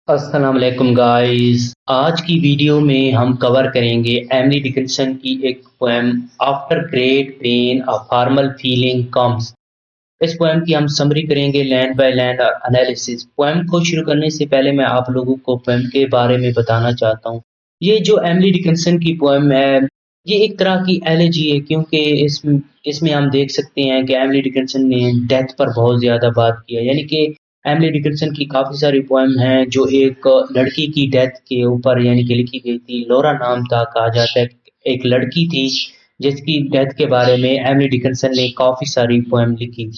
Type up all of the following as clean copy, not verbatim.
السلام علیکم گائز، آج کی ویڈیو میں ہم کور کریں گے ایملی ڈکنسن کی ایک poem after great pain a formal feeling comes. اس پویم کی ہم سمری کریں گے لائن بائی لائن اور انالیسس۔ پویم کو شروع کرنے سے پہلے میں آپ لوگوں کو پویم کے بارے میں بتانا چاہتا ہوں۔ یہ جو ایملی ڈکنسن کی پویم ہے یہ ایک طرح کی ایلیجی ہے، کیونکہ اس میں ہم دیکھ سکتے ہیں کہ ایملی ڈکنسن نے ڈیتھ پر بہت زیادہ بات کیا، یعنی کہ ایملی ڈکنسن کی کافی ساری پویم ہیں جو ایک لڑکی کی ڈیتھ کے اوپر یعنی کہ لکھی گئی تھی۔ لورا نام تھا، کہا جاتا ہے ایک لڑکی تھی جس کی ڈیتھ کے بارے میں ایملی ڈکنسن نے کافی ساری پویم لکھی۔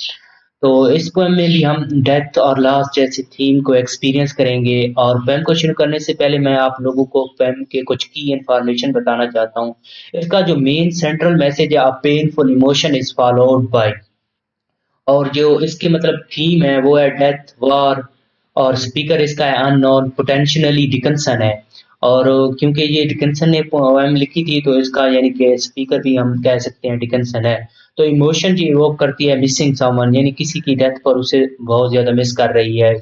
تو اس پویم میں بھی ہم ڈیتھ اور لاس جیسے تھیم کو ایکسپیرینس کریں گے، اور پویم کو شروع کرنے سے پہلے میں آپ لوگوں کو پویم کے کچھ کی انفارمیشن بتانا چاہتا ہوں۔ اس کا جو مین سینٹرل میسج ہے painful emotion is followed by, اور جو اس کے مطلب تھیم ہے وہ ہے ڈیتھ، وار، اور اسپیکر اس کا ہے ان نون، پوٹینشلی ڈکنسن ہے۔ اور کیونکہ یہ ڈکنسن نے پویم لکھی تھی تو اس کا یعنی کہ اسپیکر بھی ہم کہہ سکتے ہیں ڈکنسن ہے۔ تو ایموشن جو ایووک کرتی ہے مسنگ سمون، یعنی کسی کی ڈیتھ پر اسے بہت زیادہ مس کر رہی ہے،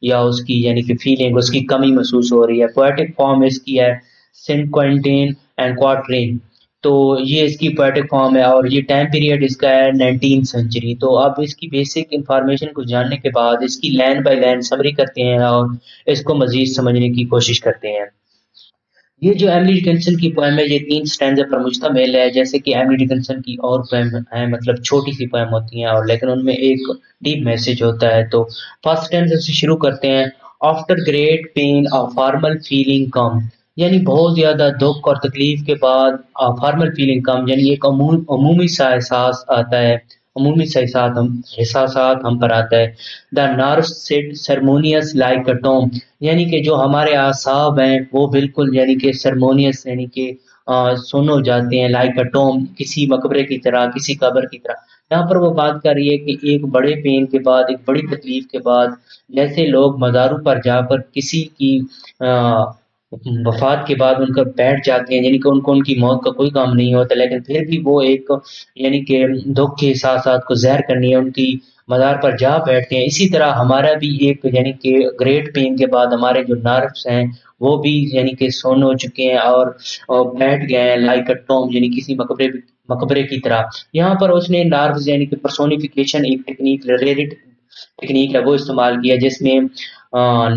یا اس کی یعنی کہ فیلنگ، اس کی کمی محسوس ہو رہی ہے۔ پویٹک فارم اس کی ہے سینٹ کوئنٹین اینڈ کوارٹرین، تو یہ اس کی پویٹک فارم ہے، اور یہ ٹائم پیریڈ اس کا ہے 19 سینچری۔ تو اب اس کی بیسک انفارمیشن کو جاننے کے بعد اس کی لائن بائی لائن سمری کرتے ہیں اور اس کو مزید سمجھنے کی کوشش کرتے ہیں۔ یہ جو ایملی ڈکنسن کی پویم ہے یہ 3 سٹینزے پر مشتمل ہے، جیسے کہ ایملی ڈکنسن کی اور پویم ہیں مطلب چھوٹی سی پویم ہوتی ہیں، اور لیکن ان میں ایک ڈیپ میسج ہوتا ہے۔ تو فرسٹ سٹینزے سے شروع کرتے ہیں۔ After great pain a formal feeling come, یعنی بہت زیادہ دکھ اور تکلیف کے بعد فارمل فیلنگ کم، یعنی ایک عمومی سا احساس آتا ہے، عمومی سا احساسات ہم پر آتا ہے۔ The nerves sit ceremonious like a tomb, یعنی کہ جو ہمارے اعصاب ہیں وہ بالکل یعنی کہ سرمونیس یعنی کہ سن ہو جاتے ہیں، لائک اے ٹوم، کسی مقبرے کی طرح، کسی قبر کی طرح۔ یہاں پر وہ بات کر رہی ہے کہ ایک بڑے پین کے بعد، ایک بڑی تکلیف کے بعد، جیسے لوگ مزاروں پر جا کر کسی کی وفات کے بعد ان کا بیٹھ جاتے ہیں، یعنی کہ ان کی موت کا کوئی کام نہیں ہوتا، لیکن پھر بھی وہ ایک یعنی کہ دکھ کے احساسات کو ظاہر کرنی ہے، ان کی مزار پر جا بیٹھتے ہیں۔ اسی طرح ہمارا بھی ایک یعنی کہ گریٹ پین کے بعد ہمارے جو نروس ہیں وہ بھی یعنی کہ سون ہو چکے ہیں اور بیٹھ گئے ہیں، لائک اے ٹوم، یعنی کسی مقبرے کی طرح۔ یہاں پر اس نے نروس یعنی کہ پرسونیفیکیشن ایک ٹیکنیک، ریلیٹڈ ٹیکنیک ہے، وہ استعمال کیا جس میں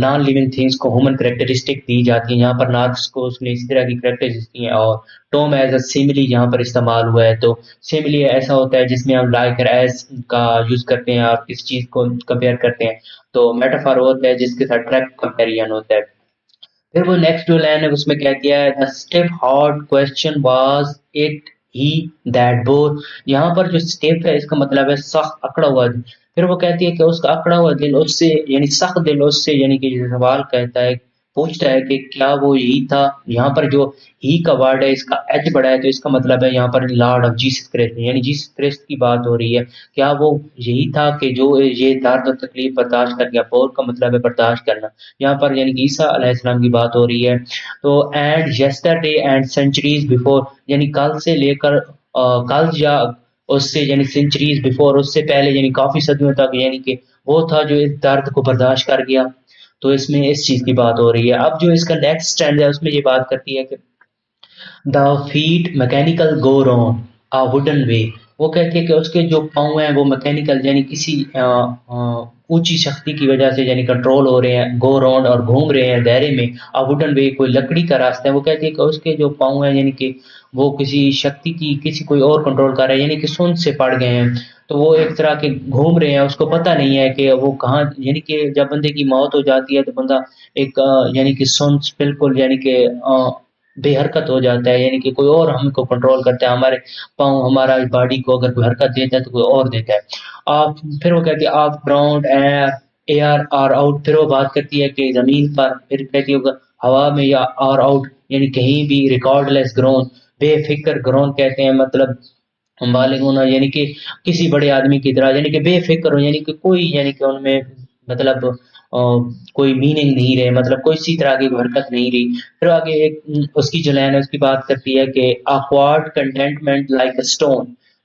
نان لیونگ تھنگس کو ہیومن کریکٹرسٹک دی جاتی ہیں۔ یہاں پر نارس کو اس نے اس طرح کی کریکٹرسٹک دی ہیں، اور ٹوم ایز اے سیملی یہاں پر استعمال ہوا ہے۔ تو سیملی ایسا ہوتا ہے جس میں ہم لائک ایز کا یوز کرتے ہیں اور کس چیز کو کمپیئر کرتے ہیں۔ تو میٹافور ہوتا ہے جس کے ساتھ ٹریک کمپیرین ہوتا ہے۔ پھر وہ نیکسٹ جو لائن ہے اس میں کہہ دیا ہے the stiff hard question was it he that bore، یہاں پر جو stiff ہے اس کا مطلب ہے سخت، اکڑا ہوا دل۔ پھر وہ کہتی ہے کہ اس کا اکڑا ہوا دل اس سے یعنی سخت دل اس سے یعنی کہ یہ سوال کہتا ہے، پوچھتا ہے کہ کیا وہ یہی تھا۔ یہاں پر جو ہی کا ورڈ ہے اس کا ایچ بڑا ہے، تو اس کا مطلب ہے یہاں پر لارڈ آف جیسس کرسٹ، یعنی جیسس کرسٹ کی بات ہو رہی ہے۔ کیا وہ یہی تھا کہ جو یہ درد و تکلیف برداشت کر گیا؟ بور کا مطلب ہے برداشت کرنا، یہاں پر یعنی کہ عیسیٰ علیہ السلام کی بات ہو رہی ہے۔ تو and yesterday and centuries before, یعنی کل سے لے کر کل یا اس سے یعنی سینچریز بیفور، اس سے پہلے یعنی کافی صدیوں تک، یعنی کہ وہ تھا جو اس درد کو برداشت کر گیا۔ تو اس میں اس چیز کی بات ہو رہی ہے۔ اب جو اس کا نیکسٹ اسٹینڈ ہے اس میں یہ بات کرتی ہے کہ دا فیٹ میکینیکل گو رون آ ووڈن وے، وہ کہتی ہے کہ اس کے جو پاؤں ہیں وہ میکینیکل یعنی کسی اونچی شکتی کی وجہ سے یعنی کنٹرول ہو رہے ہیں، گو راؤنڈ اور گھوم رہے ہیں دائرے میں۔ آ ووڈن وے، کوئی لکڑی کا راستہ ہے۔ وہ کہتی ہے کہ اس کے جو پاؤں ہیں یعنی کہ وہ کسی شکتی کی، کسی کوئی اور کنٹرول کر رہا ہے، یعنی کہ سن سے پڑ گئے ہیں۔ تو وہ ایک طرح کے گھوم رہے ہیں، اس کو پتہ نہیں ہے کہ وہ کہاں، یعنی کہ جب بندے کی موت ہو جاتی ہے تو بندہ ایک یعنی کہ سن بالکل یعنی کہ بے حرکت ہو جاتا ہے، یعنی کہ کوئی اور ہم کو کنٹرول کرتا ہے، ہمارے پاؤں، ہمارا باڈی کو اگر کوئی حرکت دیتا ہے تو کوئی اور دیتا ہے۔ آپ پھر وہ کہتی ہے of ground air or ought, پھر وہ بات کرتی ہے کہ زمین پر، پھر کہتی ہے ہوا میں، یا آر آؤٹ یعنی کہیں بھی، ریکارڈ لیس گرون، بے فکر گرون کہتے ہیں مطلب بالغ ہونا، یعنی کہ کسی بڑے آدمی کی طرح، یعنی کہ بے فکر ہو، یعنی کہ کوئی یعنی کہ ان میں مطلب کوئی میننگ نہیں رہے، مطلب کوئی اسی طرح کی حرکت نہیں رہی۔ پھر آگے ایک اس کی جو لائن ہے اس کی بات کرتی ہے کہ آکوارڈ کنٹینٹمنٹ لائک اے اسٹون،